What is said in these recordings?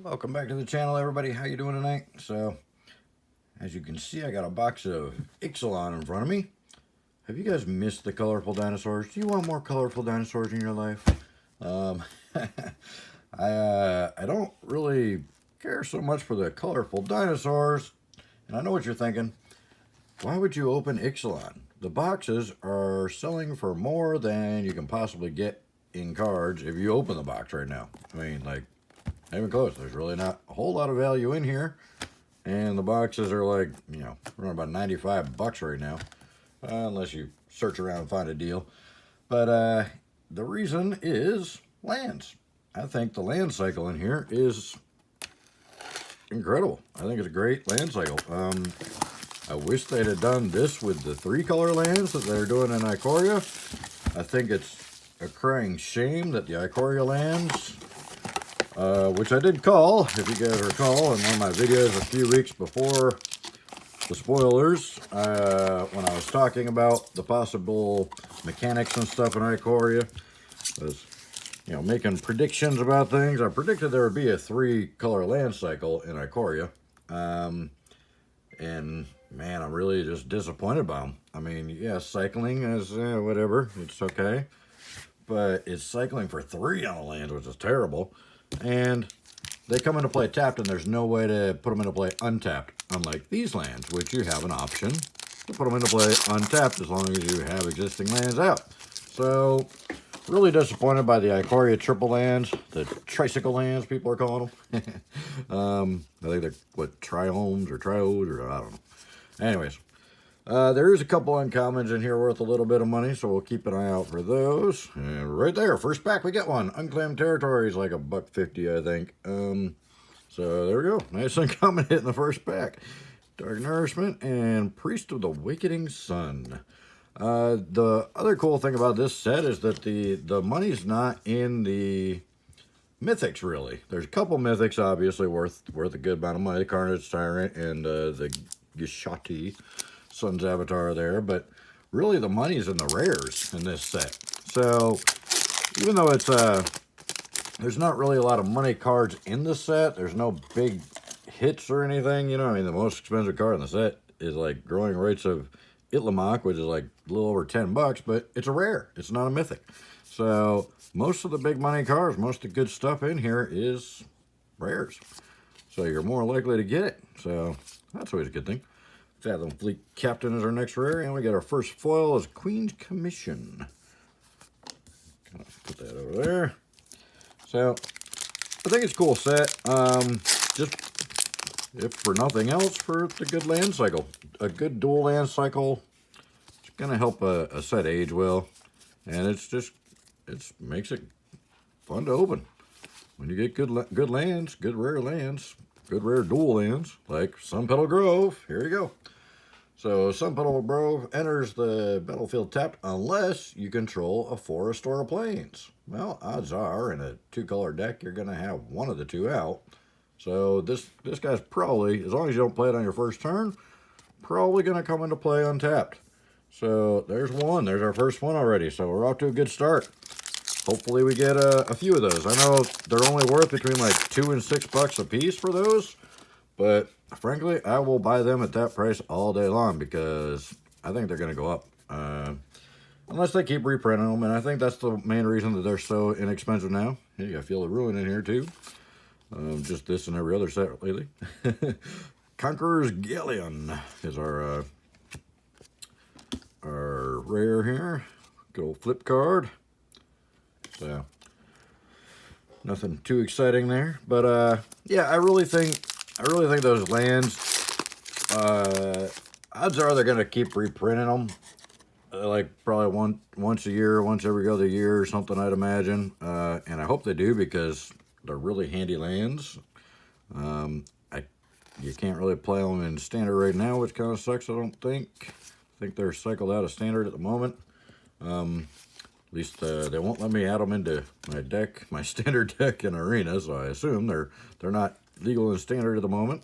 Welcome back to the channel, everybody. How you doing tonight? So, as you can see, I got a box of Ixalan in front of me. Have you guys missed the colorful dinosaurs? Do you want more colorful dinosaurs in your life? I don't really care so much for the colorful dinosaurs. And I know what you're thinking. Why would you open Ixalan? The boxes are selling for more than you can possibly get in cards if you open the box right now. I mean, like, not even close. There's really not a whole lot of value in here. And the boxes are like, around about 95 bucks right now. Unless you search around and find a deal. But the reason is lands. I think the land cycle in here is incredible. I think it's a great land cycle. I wish they'd have done this with the 3-color lands that they're doing in Ikoria. I think it's a crying shame that the Ikoria lands, which I did call, if you guys recall, in one of my videos a few weeks before the spoilers, when I was talking about the possible mechanics and stuff in Ikoria. I was, making predictions about things. I predicted there would be a 3-color land cycle in Ikoria. And man, I'm really just disappointed by them. I mean, yeah, cycling is whatever, it's okay. But it's cycling for 3 on the land, which is terrible. And they come into play tapped, and there's no way to put them into play untapped, unlike these lands, which you have an option to put them into play untapped as long as you have existing lands out. So, really disappointed by the Ikoria triple lands, the tricycle lands, people are calling them. I think they're, triomes or triodes, or I don't know. Anyways, there is a couple uncommons in here worth a little bit of money, so we'll keep an eye out for those. And right there, first pack, we get one. Unclaimed Territories, like $1.50, I think. So there we go. Nice uncommon hit in the first pack. Dark Nourishment and Priest of the Awakening Sun. The other cool thing about this set is that the money's not in the mythics, really. There's a couple mythics, obviously, worth a good amount of money. Carnage Tyrant and the Gishati Sun's Avatar there. But really, the money's in the rares in this set. So, even though it's there's not really a lot of money cards in the set, there's no big hits or anything, I mean, the most expensive card in the set is like Growing Rites of Itlamok, which is like a little over 10 bucks, but it's a rare. It's not a mythic. So most of the big money cards, most of the good stuff in here is rares. So you're more likely to get it. So that's always a good thing. Fathom Fleet Captain is our next rare, and we got our first foil as Queen's Commission. Put that over there. So I think it's a cool set. Just if for nothing else, for the good land cycle. A good dual land cycle. It's going to help a set age well. And it makes it fun to open. When you get good lands, good rare dual lands, like Sunpetal Grove. Here you go. So Sunpetal Grove enters the battlefield tapped unless you control a forest or a plains. Well, odds are in a 2-color deck, you're going to have one of the 2 out. So this guy's probably, as long as you don't play it on your first turn, probably going to come into play untapped. So there's one. There's our first one already. So we're off to a good start. Hopefully we get a few of those. I know they're only worth between like $2 and $6 a piece for those. But frankly, I will buy them at that price all day long because I think they're going to go up. Unless they keep reprinting them. And I think that's the main reason that they're so inexpensive now. Hey, I feel the ruin in here too. Just this and every other set lately. Conqueror's Galleon is our rare here. Good old flip card. So nothing too exciting there, but yeah, I really think those lands. Odds are they're gonna keep reprinting them, like probably once a year, once every other year or something, I'd imagine. And I hope they do because they're really handy lands. You can't really play them in standard right now, which kind of sucks, I don't think. I think they're cycled out of standard at the moment. At least they won't let me add them into my deck, my standard deck in Arena, so I assume they're not legal in standard at the moment.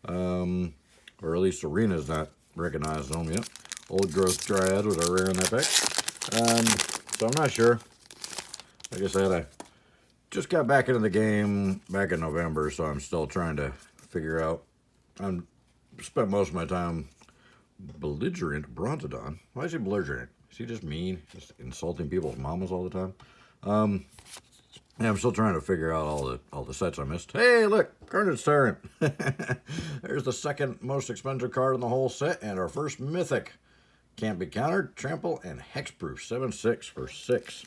Or at least Arena's not recognizing them yet. Old Growth Dryad was a rare in that deck. So I'm not sure. Like I said, just got back into the game back in November, so I'm still trying to figure out. I spent most of my time belligerent Bronzodon. Why is he belligerent? Is he just mean? Just insulting people's mamas all the time? Yeah, I'm still trying to figure out all the sets I missed. Hey, look, Carnage Tyrant. There's the second most expensive card in the whole set, and our first mythic. Can't be countered, trample, and hexproof. 7/6 for 6.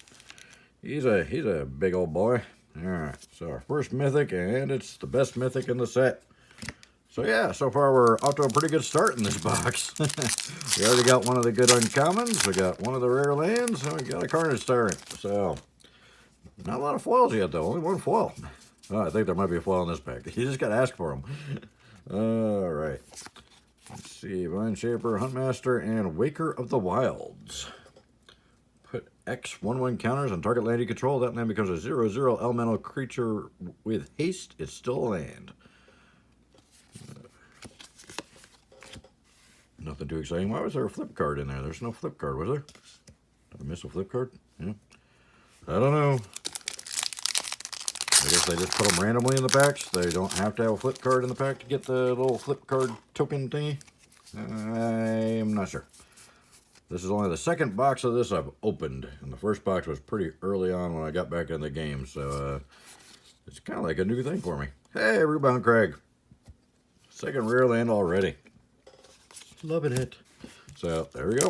He's a big old boy. All right, so our first mythic, and it's the best mythic in the set. So yeah, so far we're off to a pretty good start in this box. We already got one of the good uncommons, we got one of the rare lands, and we got a Carnage Tyrant. So, not a lot of foils yet though, only one foil. Oh, I think there might be a foil in this pack. You just gotta ask for them. Alright. Let's see, Vine Shaper, Huntmaster, and Waker of the Wilds. Put X 1/1 counters on target land you control. That land becomes a 0/0 elemental creature with haste. It's still a land. Nothing too exciting. Why was there a flip card in there? There's no flip card, was there? Did I miss a flip card? Yeah. I don't know. I guess they just put them randomly in the packs. They don't have to have a flip card in the pack to get the little flip card token thingy. I'm not sure. This is only the second box of this I've opened. And the first box was pretty early on when I got back in the game. So it's kind of like a new thing for me. Hey, Rebound Craig. Second rare land already. Loving it. So there we go.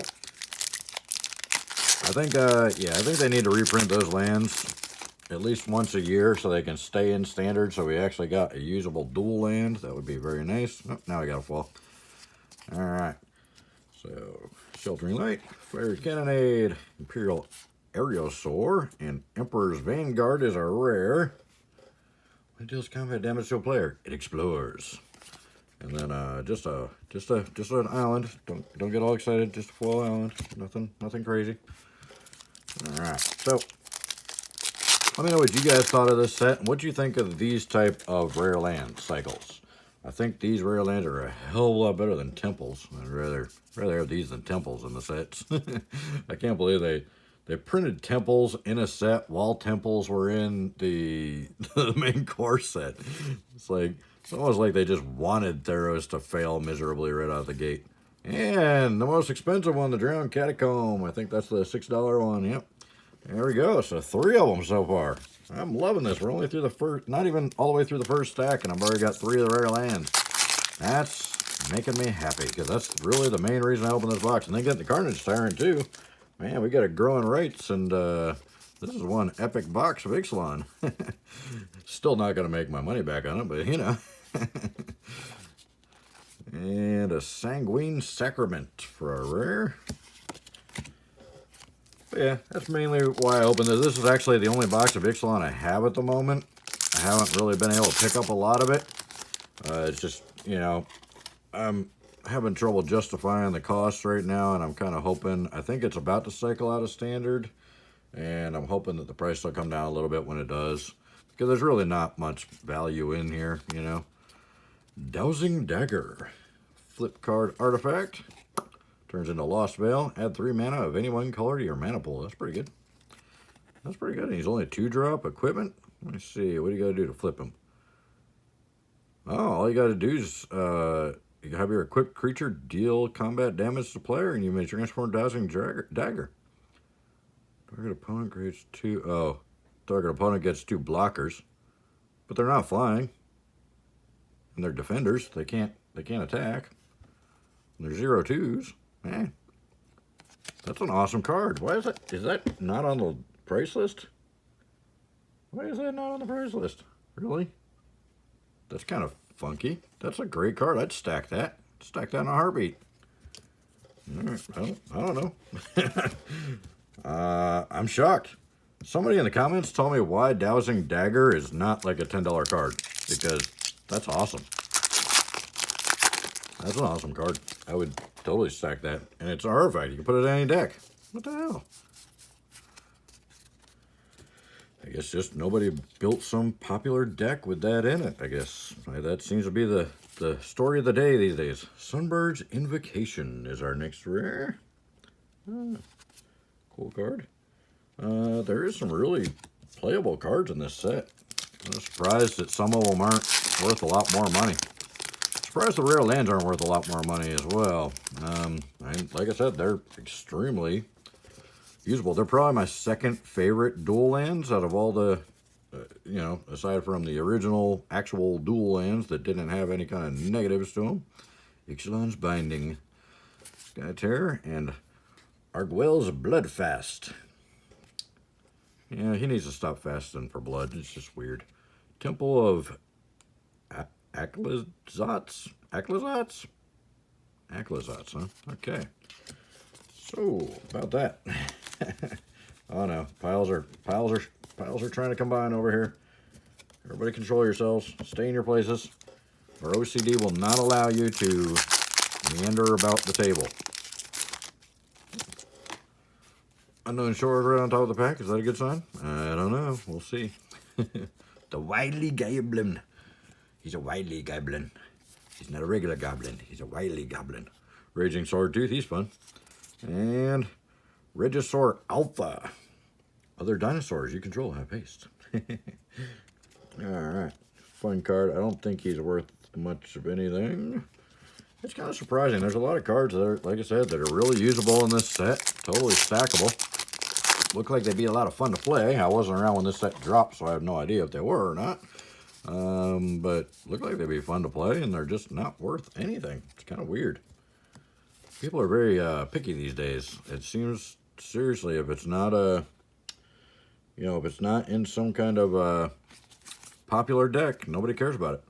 I think they need to reprint those lands at least once a year so they can stay in standard. So we actually got a usable dual land. That would be very nice. Oh, now I got a fall. All right. So Sheltering Light, Fiery Cannonade, Imperial Aerosaur, and Emperor's Vanguard is our rare. When it deals combat damage to a player, it explores. And then just an island. Don't get all excited. Just a foil island. Nothing crazy. All right. So let me know what you guys thought of this set and what you think of these type of rare land cycles. I think these rare lands are a hell of a lot better than temples. I'd rather have these than temples in the sets. I can't believe they printed temples in a set while temples were in the main core set. It's almost like they just wanted Theros to fail miserably right out the gate. And the most expensive one, the Drowned Catacomb. I think that's the $6 one. Yep. There we go. So 3 of them so far. I'm loving this. We're only through the first, not even all the way through the first stack, and I've already got 3 of the rare lands. That's making me happy, because that's really the main reason I opened this box. And then getting the Carnage Tyrant too. Man, we got a growing rights, and this is one epic box of Ixalan. Still not going to make my money back on it, but you know. And a Sanguine Sacrament for a rare. But yeah, that's mainly why I opened this. This is actually the only box of Ixalan I have at the moment. I haven't really been able to pick up a lot of it. It's just, you know, I'm having trouble justifying the cost right now, and I'm kind of hoping, I think it's about to cycle out of standard, and I'm hoping that the price will come down a little bit when it does, because there's really not much value in here, you know. Dowsing Dagger, flip card artifact, turns into Lost Veil, add 3 mana of any one color to your mana pool. That's pretty good. That's pretty good. And he's only 2-drop equipment. Let me see, what do you gotta do to flip him? Oh, all you gotta do is you have your equipped creature deal combat damage to player, and you may transform Dowsing Dagger. Target opponent creates 2. Oh, target opponent gets 2 blockers, but they're not flying. And they're defenders. They can't attack. And they're 0/2s. Man, that's an awesome card. Why is that? Is that not on the price list? Why is that not on the price list? Really? That's kind of funky. That's a great card. I'd stack that. Stack that in a heartbeat. All right. I don't know. I'm shocked. Somebody in the comments tell me why Dowsing Dagger is not like a $10 card, because that's awesome. That's an awesome card. I would totally stack that. And it's an artifact. You can put it in any deck. What the hell? I guess just nobody built some popular deck with that in it, I guess. That seems to be the story of the day these days. Sunbird's Invocation is our next rare. Cool card. There is some really playable cards in this set. I'm surprised that some of them aren't worth a lot more money. Surprised the rare lands aren't worth a lot more money as well. And like I said, they're extremely usable. They're probably my second favorite dual lands out of all the, you know, aside from the original actual dual lands that didn't have any kind of negatives to them. Ixalan's Binding, Sky Terror, and Arguel's Bloodfast. Yeah, he needs to stop fasting for blood. It's just weird. Temple of Aclazats? Aclazats, huh? Okay. So, about that. Oh no, piles are trying to combine over here. Everybody control yourselves. Stay in your places. Or OCD will not allow you to meander about the table. Unknown Shores right on top of the pack. Is that a good sign? I don't know. We'll see. The Wily Goblin. He's a wily goblin. He's not a regular goblin. He's a wily goblin. Raging Swordtooth. He's fun. And Regisaur Alpha. Other dinosaurs you control have haste. Alright. Fun card. I don't think he's worth much of anything. It's kind of surprising. There's a lot of cards that are, like I said, that are really usable in this set. Totally stackable. Look like they'd be a lot of fun to play. I wasn't around when this set dropped, so I have no idea if they were or not. But look like they'd be fun to play, and they're just not worth anything. It's kind of weird. People are very picky these days. It seems, seriously, if it's not a, you know, if it's not in some kind of popular deck, nobody cares about it.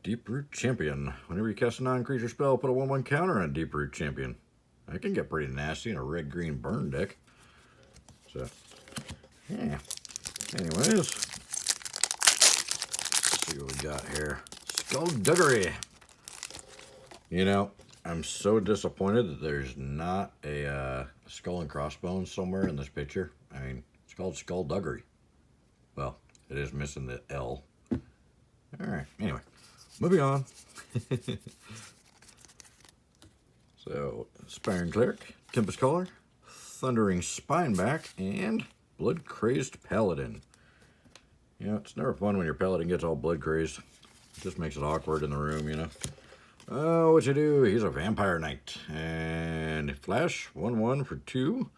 Deeproot Champion. Whenever you cast a non-creature spell, put a 1/1 counter on Deeproot Champion. That can get pretty nasty in a red-green burn deck. So, yeah. Anyways, let's see what we got here. Skullduggery. You know, I'm so disappointed that there's not a skull and crossbones somewhere in this picture. I mean, it's called Skullduggery. Well, it is missing the L. Alright, anyway. Moving on. So, Aspiring Cleric, Tempest Caller, Thundering Spineback, and Blood Crazed Paladin. You know, it's never fun when your Paladin gets all blood crazed. It just makes it awkward in the room, you know. Oh, what you do? He's a Vampire Knight. And Flash, 1/1 for 2.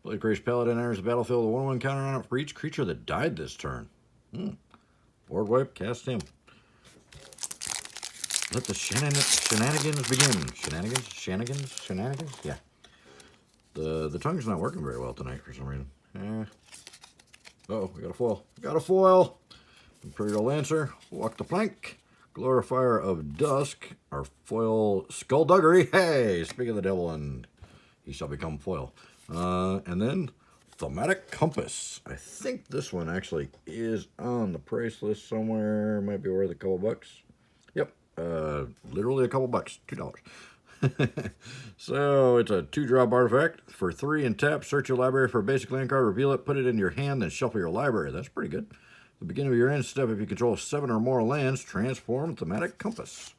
Blood Crazed Paladin enters the battlefield with a 1/1 counter on it for each creature that died this turn. Board wipe, cast him. Let the shenanigans begin. Shenanigans? Yeah. The tongue's not working very well tonight for some reason. Uh-oh, we got a foil. Imperial Lancer, Walk the Plank, Glorifier of Dusk, our foil Skullduggery. Hey, speak of the devil, and he shall become foil. And then Thematic Compass. I think this one actually is on the price list somewhere. Might be worth a couple bucks. Yep, literally a couple bucks, $2. So it's a 2-drop artifact for 3 and tap. Search your library for a basic land card, reveal it, put it in your hand, then shuffle your library. That's pretty good. At the beginning of your end step, if you control 7 or more lands, transform Thematic Compass.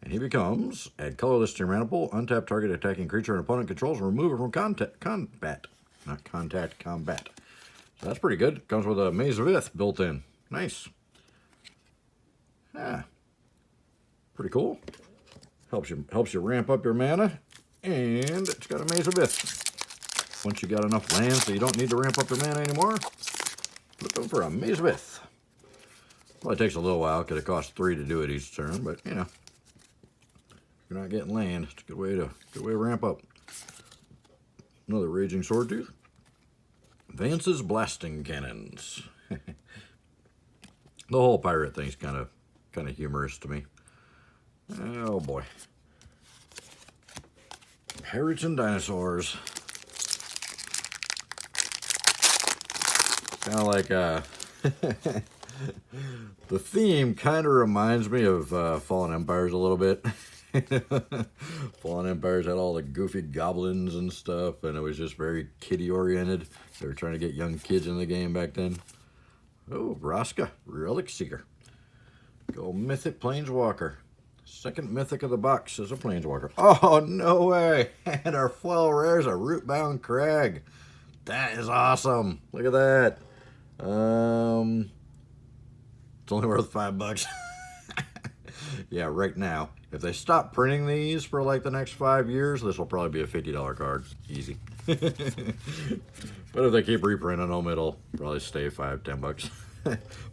And he becomes, add colorless to your mana pool, untap target attacking creature an opponent controls, remove it from combat. Not contact, combat. So that's pretty good. Comes with a Maze of Ith built in. Nice. Yeah. Pretty cool. Helps you ramp up your mana, and it's got a Maze of Ith. Once you got enough land so you don't need to ramp up your mana anymore, looking for a Maze of Ith. Well, it takes a little while because it costs 3 to do it each turn, but you know, if you're not getting land, it's a good way to ramp up. Another Raging Swordtooth. Vance's Blasting Cannons. The whole pirate thing's kind of humorous to me. Oh boy. Pirates and Dinosaurs. Kind of like the theme kind of reminds me of Fallen Empires a little bit. Fallen Empires had all the goofy goblins and stuff, and it was just very kiddie oriented. They were trying to get young kids in the game back then. Oh, Vraska, Relic Seeker. Go Mythic Planeswalker. Second Mythic of the box is a Planeswalker. Oh, no way! And our foil rare is a Rootbound Crag. That is awesome. Look at that. It's only worth $5. Yeah, right now. If they stop printing these for like the next 5 years, this will probably be a $50 card. Easy. But if they keep reprinting them, it'll probably stay $5-10.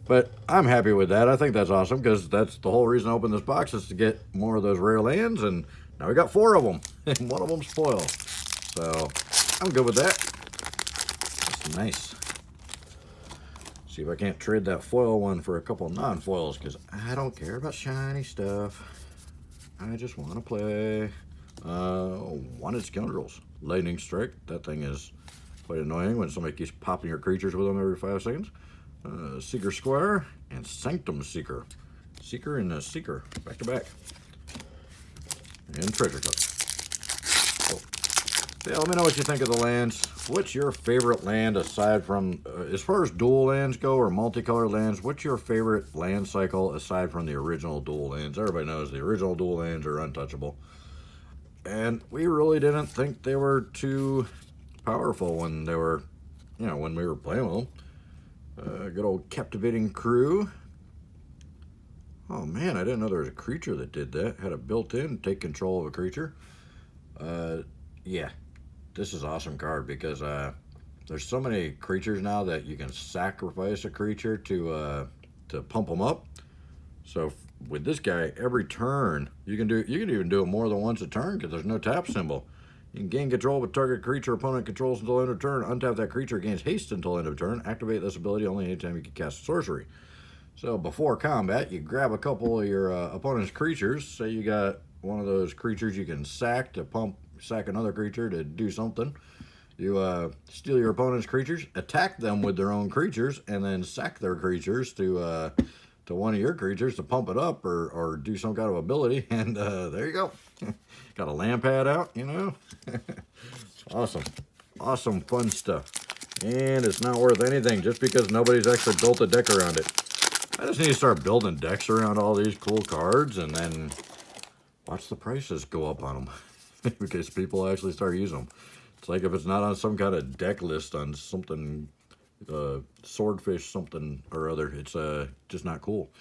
But I'm happy with that. I think that's awesome because that's the whole reason I opened this box is to get more of those rare lands, and now we got 4 of them, and one of them's foil. So I'm good with that. That's nice. See if I can't trade that foil one for a couple non-foils because I don't care about shiny stuff. I just want to play. Wanted Scoundrels. Lightning Strike. That thing is quite annoying when somebody keeps popping your creatures with them every 5 seconds. Seeker Squire and Sanctum Seeker. Seeker and Seeker. Back to back. And Treasure Cup. Oh. Yeah, let me know what you think of the lands. What's your favorite land aside from, as far as dual lands go or multicolored lands, what's your favorite land cycle aside from the original dual lands? Everybody knows the original dual lands are untouchable. And we really didn't think they were too powerful when they were, you know, when we were playing with them. Good old Captivating Crew. Oh man, I didn't know there was a creature that did that. Had it built in, take control of a creature. Yeah. This is an awesome card because there's so many creatures now that you can sacrifice a creature to pump them up. So with this guy, every turn you can even do it more than once a turn because there's no tap symbol. You can gain control of a target creature opponent controls until end of turn. Untap that creature, gains haste until end of turn. Activate this ability only anytime you can cast a sorcery. So before combat, you grab a couple of your opponent's creatures. Say you got one of those creatures you can sack to sack another creature to do something. You steal your opponent's creatures, attack them with their own creatures, and then sack their creatures to one of your creatures to pump it up or do some kind of ability. And there you go. Got a land pad out, you know. Awesome. Awesome, fun stuff. And it's not worth anything just because nobody's actually built a deck around it. I just need to start building decks around all these cool cards and then watch the prices go up on them. Because people actually start using them. It's like if it's not on some kind of deck list on something, swordfish something or other, it's just not cool.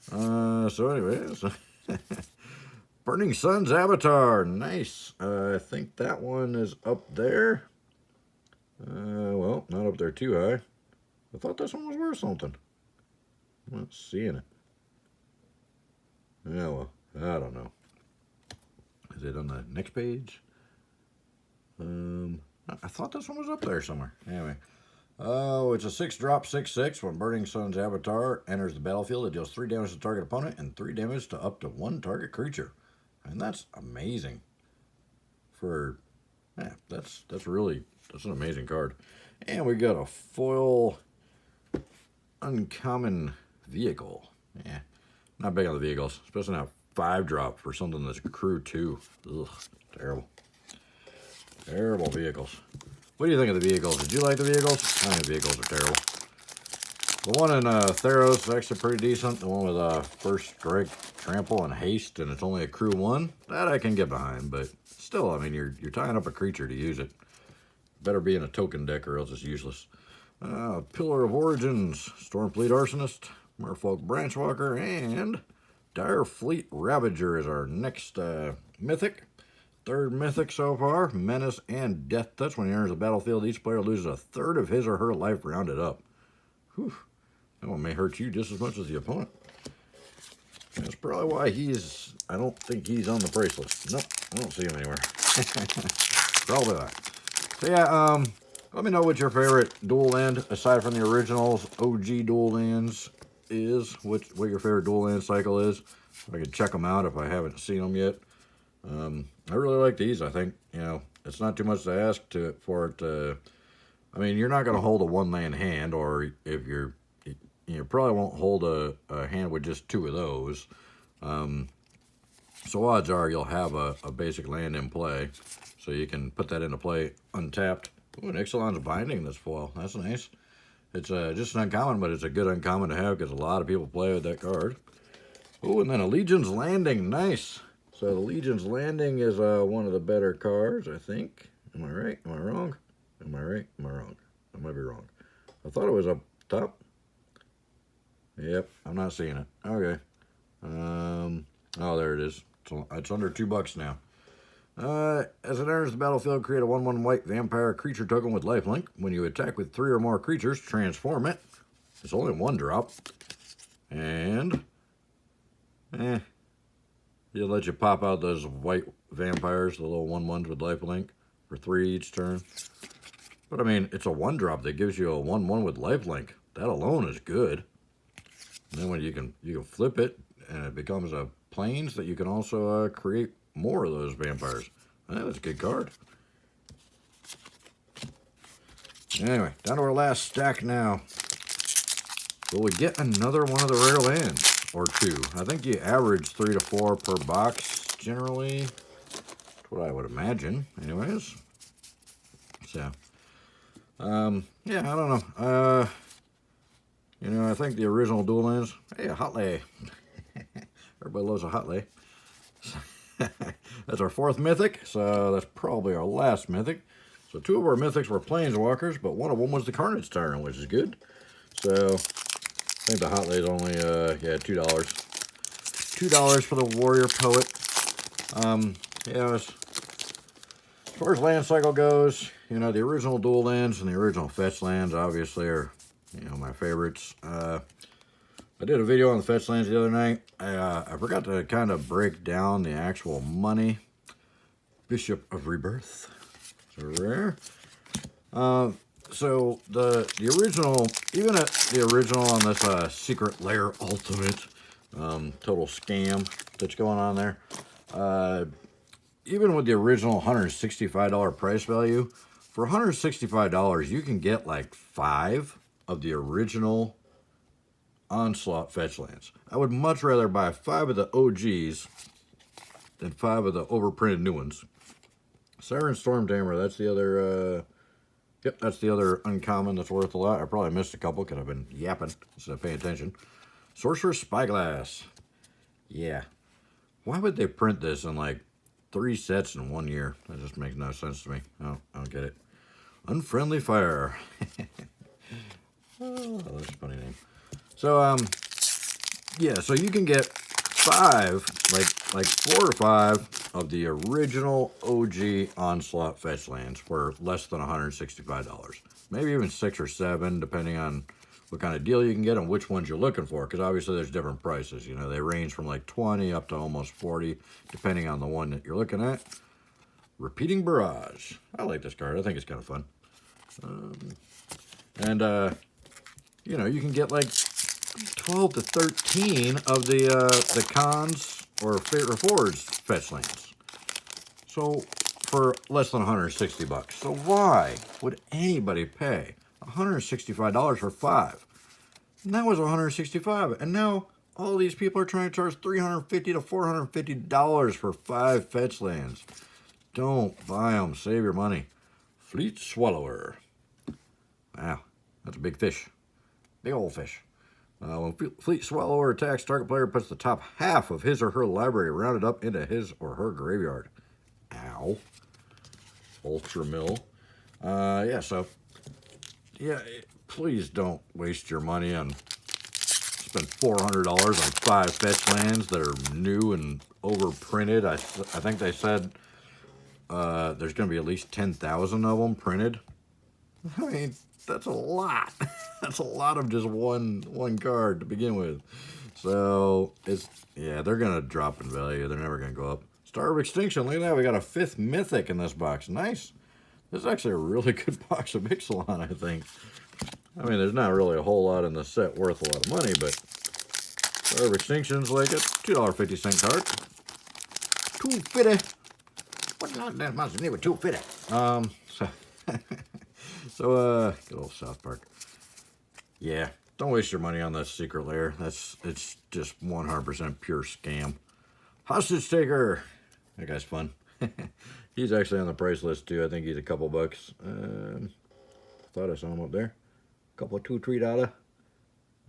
So anyways, Burning Sun's Avatar, nice. I think that one is up there. Well, not up there too high. I thought this one was worth something. I'm not seeing it. Yeah, well, I don't know. Is it on the next page? I thought this one was up there somewhere. Anyway. Oh, it's a 6-drop, 6/6. When Burning Sun's Avatar enters the battlefield, it deals 3 damage to the target opponent and 3 damage to up to 1 target creature. And that's amazing. That's an amazing card. And we got a foil uncommon vehicle. Yeah, not big on the vehicles, especially not 5-drop for something that's crew 2. Ugh, terrible. Terrible vehicles. What do you think of the vehicles? Did you like the vehicles? I think the vehicles are terrible. The one in Theros is actually pretty decent. The one with First Strike, Trample, and Haste, and it's only a crew 1. That I can get behind, but still, I mean, you're tying up a creature to use it. Better be in a token deck or else it's useless. Pillar of Origins, Stormfleet Arsonist, Merfolk Branchwalker, and Dire Fleet Ravager is our next mythic. 3rd mythic so far, Menace and Death Touch. When he enters the battlefield, each player loses 1/3 of his or her life rounded up. Whew. That one may hurt you just as much as the opponent. That's probably why I don't think he's on the price list. Nope, I don't see him anywhere. Probably not. So yeah, let me know what your favorite dual land, aside from the originals, OG dual lands, is. What your favorite dual land cycle is. I can check them out if I haven't seen them yet. I really like these. I think, you know, it's not too much to ask for it to, I mean, you're not going to hold a 1-land hand, or if you probably won't hold a hand with just 2 of those. So odds are you'll have a basic land in play, so you can put that into play untapped. Ooh, an Ixalan's Binding this foil. That's nice. It's just an uncommon, but it's a good uncommon to have because a lot of people play with that card. Ooh, and then a Legion's Landing. Nice. So the Legion's Landing is one of the better cards, I think. Am I right? Am I wrong? Am I right? Am I wrong? I might be wrong. I thought it was up top. Yep, I'm not seeing it. Okay. Oh, there it is. It's under $2 now. As it enters the battlefield, create a 1/1 white vampire creature token with lifelink. When you attack with 3 or more creatures, transform it. It's only 1 drop. And, it'll let you pop out those white vampires, the little 1/1s with lifelink, for 3 each turn. But I mean, it's a 1 drop that gives you a 1/1 with lifelink. That alone is good. And then when you can flip it, and it becomes a plains that you can also create more of those vampires. That's a good card. Anyway, down to our last stack now. Will we get another one of the rare lands? Or 2? I think you average 3 to 4 per box, generally. That's what I would imagine, anyways. So, yeah, I don't know. I think the original dual lands. Hey, a hot lay. Everybody loves a hot lay. That's our 4th mythic, so that's probably our last mythic. So 2 of our mythics were planeswalkers, but 1 of them was the Carnage Tyrant, which is good. So I think the hot lay is only $2. $2 for the Warrior Poet. As far as land cycle goes, the original dual lands and the original fetch lands obviously are my favorites. I did a video on the fetch lands the other night. I forgot to kind of break down the actual money. Bishop of Rebirth. It's a rare. So the original, even at the original on this Secret Lair Ultimate, total scam that's going on there. Even with the original $165 price value, for $165 you can get like 5 of the original Onslaught fetch lands. I would much rather buy 5 of the OGs than 5 of the overprinted new ones. Siren Stormtamer, that's the other, that's the other uncommon that's worth a lot. I probably missed a couple because I've been yapping instead of paying attention. Sorcerer's Spyglass. Yeah. Why would they print this in like 3 sets in 1 year? That just makes no sense to me. Oh, I don't get it. Unfriendly Fire. Oh, that's a funny name. So, yeah, so you can get 5, like 4 or 5 of the original OG Onslaught fetch lands for less than $165. Maybe even 6 or 7, depending on what kind of deal you can get and which ones you're looking for, because obviously there's different prices. They range from like 20 up to almost 40, depending on the one that you're looking at. Repeating Barrage. I like this card. I think it's kind of fun. You can get like 12 to 13 of the cons or Fate Reforged fetch lands. So for less than $160. So why would anybody pay $165 for 5? And that was $165, and now all these people are trying to charge $350 to $450 for 5 fetch lands. Don't buy them. Save your money. Fleet Swallower. Wow, that's a big fish. Big old fish. When Fleet Swallower attacks, target player puts the top half of his or her library rounded up into his or her graveyard. Ow. Ultra Mill. Please don't waste your money and spend $400 on 5 fetch lands that are new and overprinted. I think they said there's going to be at least 10,000 of them printed. I mean, that's a lot. That's a lot of just one card to begin with. So they're gonna drop in value. They're never gonna go up. Star of Extinction. Look at that. We got a 5th mythic in this box. Nice. This is actually a really good box of Ixalan, I think. I mean, there's not really a whole lot in the set worth a lot of money, but Star of Extinction's like a $2.50 card. $2.50. What's not that much to need with $2.50? So, good old South Park. Yeah, don't waste your money on that Secret Lair. It's just 100% pure scam. Hostage Taker. That guy's fun. He's actually on the price list too. I think he's a couple bucks. Thought I saw him up there. Couple of $2-3.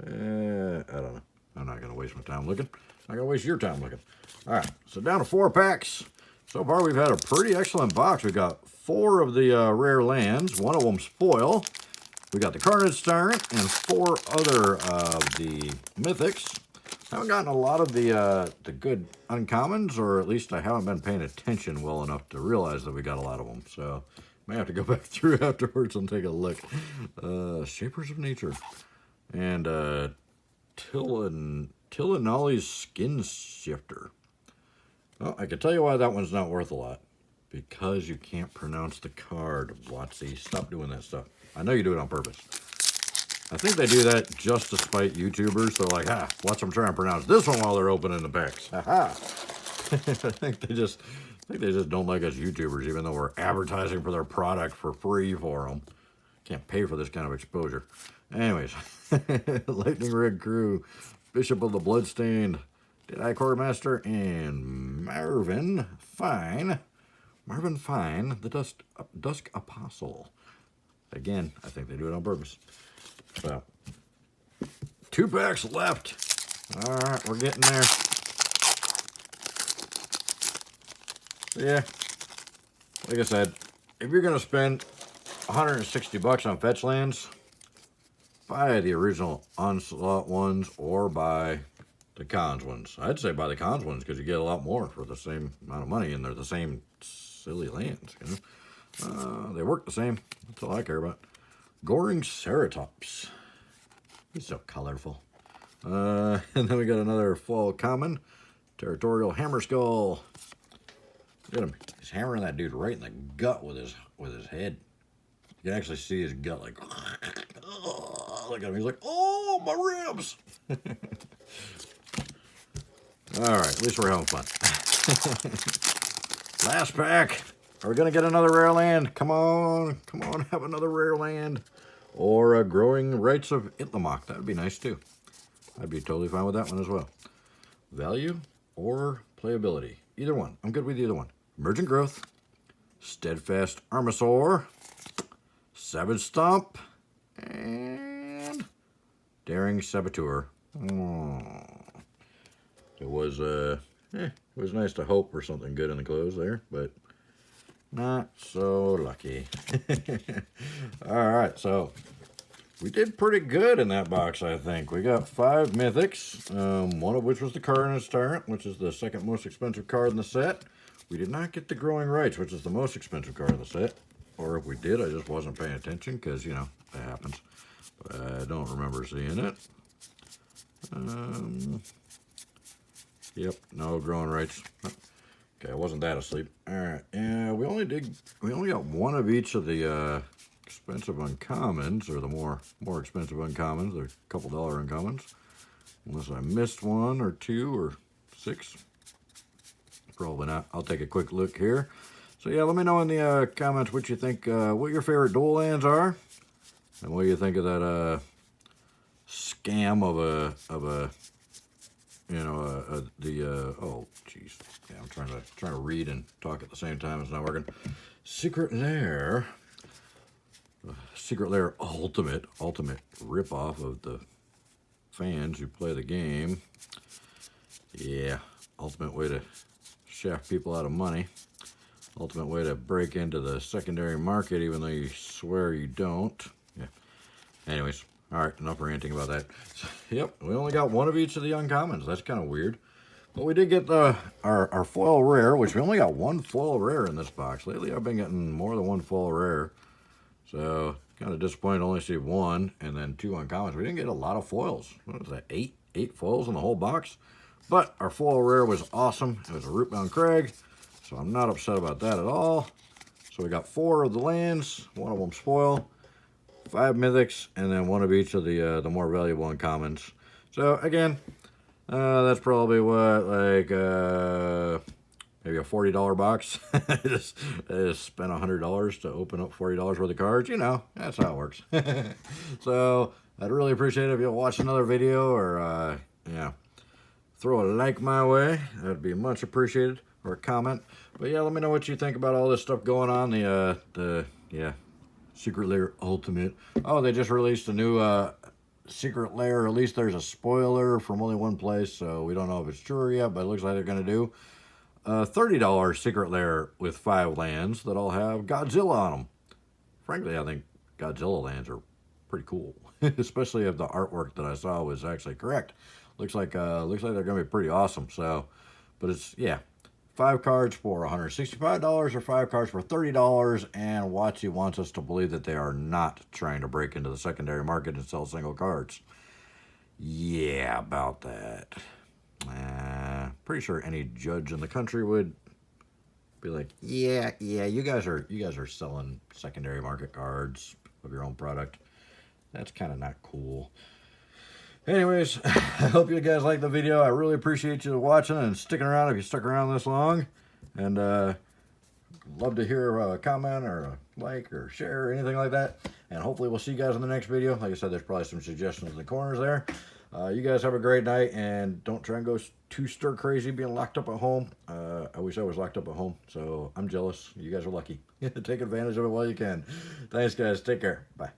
I don't know. I'm not gonna waste my time looking. I'm gonna waste your time looking. All right, so down to 4 packs. So far, we've had a pretty excellent box. We got 4 of the rare lands. 1 of them spoil. We got the Carnage Tyrant and 4 other of the Mythics. I haven't gotten a lot of the good uncommons, or at least I haven't been paying attention well enough to realize that we got a lot of them. So may have to go back through afterwards and take a look. Shapers of Nature and Tillinolly's Skin Shifter. Well, I can tell you why that one's not worth a lot. Because you can't pronounce the card, Watsy. Stop doing that stuff. I know you do it on purpose. I think they do that just to spite YouTubers. They're like, watch them try and pronounce this one while they're opening the packs. I think they just don't like us YouTubers, even though we're advertising for their product for free for them. Can't pay for this kind of exposure. Anyways, Lightning Red Crew, Bishop of the Bloodstained, Deadeye Quartermaster, and Marvin Fine, the Dusk Apostle. Again, I think they do it on purpose. So, 2 packs left. All right, we're getting there. So yeah, like I said, if you're gonna spend $160 on fetch lands, buy the original Onslaught ones or buy the Cons ones. I'd say buy the Cons ones because you get a lot more for the same amount of money, and they're the same silly lands. You know? They work the same. That's all I care about. Goring Ceratops. He's so colorful. And then we got another fall common, Territorial Hammerskull. Look at him. He's hammering that dude right in the gut with his head. You can actually see his gut like, oh, look at him. He's like, oh, my ribs. All right, at least we're having fun. Last pack. Are we going to get another rare land? Come on, have another rare land. Or a Growing Rights of Itlamok. That would be nice too. I'd be totally fine with that one as well. Value or playability. Either one. I'm good with either one. Emergent Growth, Steadfast Armasaur, Savage Stomp, and Daring Saboteur. It was nice to hope for something good in the close there, but not so lucky. All right, so we did pretty good in that box, I think. We got 5 Mythics, one of which was the Carnage Tyrant, which is the second most expensive card in the set. We did not get the Growing Rights, which is the most expensive card in the set. Or if we did, I just wasn't paying attention because, you know, that happens. But I don't remember seeing it. Yep, no Growing Rights. Okay, I wasn't that asleep. All right, yeah, we only got one of each of the expensive uncommons, or the more expensive uncommons. They're a couple dollar uncommons, unless I missed 1 or 2 or 6. Probably not. I'll take a quick look here. So yeah, let me know in the comments what you think, what your favorite dual lands are, and what you think of that scam of a you know, oh jeez, yeah, I'm trying to read and talk at the same time. It's not working. Secret Lair ultimate ripoff of the fans who play the game. Yeah, ultimate way to shaft people out of money. Ultimate way to break into the secondary market, even though you swear you don't. Yeah. Anyways. All right, enough ranting about that. Yep, we only got one of each of the uncommons. That's kind of weird. But we did get our foil rare, which we only got 1 foil rare in this box. Lately, I've been getting more than 1 foil rare. So, kind of disappointed to only see 1 and then 2 uncommons. We didn't get a lot of foils. What was that, 8 foils in the whole box? But our foil rare was awesome. It was a Rootbound Crag, so I'm not upset about that at all. So we got 4 of the lands, 1 of them foil. 5 Mythics, and then 1 of each of the more valuable uncommons. So again, that's probably what, like maybe a $40 box. I just spent $100 to open up $40 worth of cards. You know, that's how it works. So I'd really appreciate it if you'll watch another video, or yeah, throw a like my way. That'd be much appreciated, or a comment. But yeah, let me know what you think about all this stuff going on. Yeah. Secret Lair Ultimate. Oh, they just released a new Secret Lair. At least there's a spoiler from only one place, so we don't know if it's true yet, but it looks like they're going to do a $30 Secret Lair with 5 lands that all have Godzilla on them. Frankly, I think Godzilla lands are pretty cool, especially if the artwork that I saw was actually correct. Looks like they're gonna be pretty awesome. So, but it's, yeah, 5 cards for $165 or 5 cards for $30, and WotC wants us to believe that they are not trying to break into the secondary market and sell single cards. Yeah, about that. Pretty sure any judge in the country would be like, yeah, you guys are selling secondary market cards of your own product. That's kind of not cool. Anyways, I hope you guys liked the video. I really appreciate you watching and sticking around if you stuck around this long. And love to hear a comment or a like or share or anything like that. And hopefully we'll see you guys in the next video. Like I said, there's probably some suggestions in the corners there. You guys have a great night, and don't try and go too stir crazy being locked up at home. I wish I was locked up at home, so I'm jealous. You guys are lucky. Take advantage of it while you can. Thanks, guys. Take care. Bye.